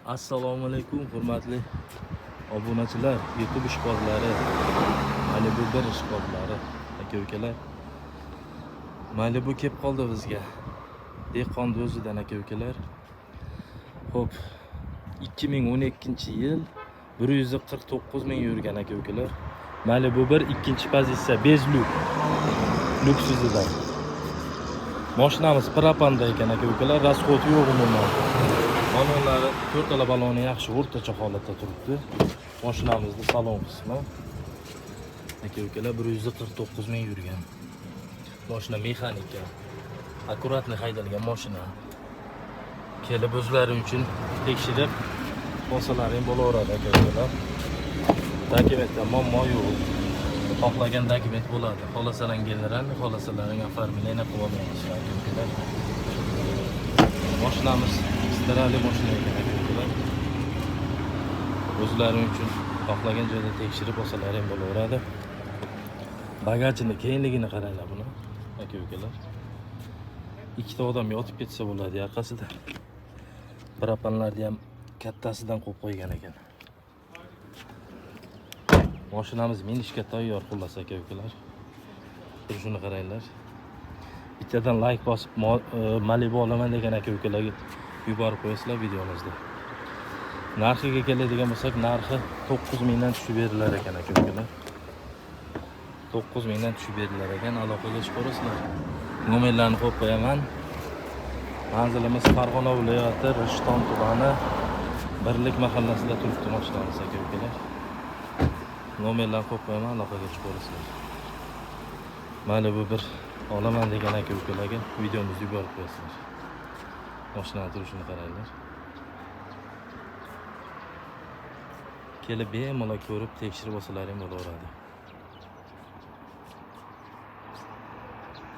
Assalomu alaykum hurmatli obunachilar, YouTube ishqibozlari, Malibu bir ishqibozlari, aka-ukalar. Malibu kelib qoldi bizga. Dehqonni o'zidan aka-ukalar. Xo'p, 2012-yil 149 ming yurgan aka-ukalar. Malibu 1 ikkinchi pozitsiya bezlyuk. Lyuksizidan. Mashinamiz propanda ekan aka-ukalar, rasxod yo'q umuman. Balonlari 4 tala baloni yaxshi o'rtacha holatda turibdi. Mashinamizning salon qismi aka-ukalar 149 ming yurgan. Mashina mexanika. Akkuratli haydalgan mashina. Kelib o'zlari uchun tekshirib olsalaring bo'laveradi aka-ukalar. Dokumentda muammo yo'q. Xohlagan dokument bo'ladi. Xohlasalang generalni, xohlasalaring оформление qilib olamiz aka-ukalar. Mashinamiz istarali mashina ekan aka-ukalar. O'zlari uchun xohlagan joyda tekshirib olsalaring bo'laveradi. Bagajini kengligini qaranglar buni aka-ukalar. Ikkita odam yotib ketsa bo'ladi yoqasida. Propanlarni ham kattasidan qo'yib qo'ygan ekan. Mashinamiz minishga tayyor xullas aka-ukalar. Shuni qaranglar. Bittadan like bosib Malibu olaman degan aka-ukalarga yuborib qo'yasizlar videomizda. Narxiga keladigan bo'lsak, narxi 9 mingdan tushib berilar ekan aka-ukalar. 9 mingdan tushib berilar ekan, aloqaga chiqarasizlar. Nomerlarni qo'yib qo'yaman. Manzilimiz Farg'ona viloyati Rishton tumani Birlik mahallasida turibdi mashinamiz aka-ukalar. Nomerlarni qo'yib qo'yaman, aloqaga chiqarasizlar. Malibu bir olaman degan aka-ukalarga videomizni yuborib qo'yasizlar. Mashinaning turishini qaranglar. Kelib bemalol ko'rib tekshirib olsalaring bo'laveradi.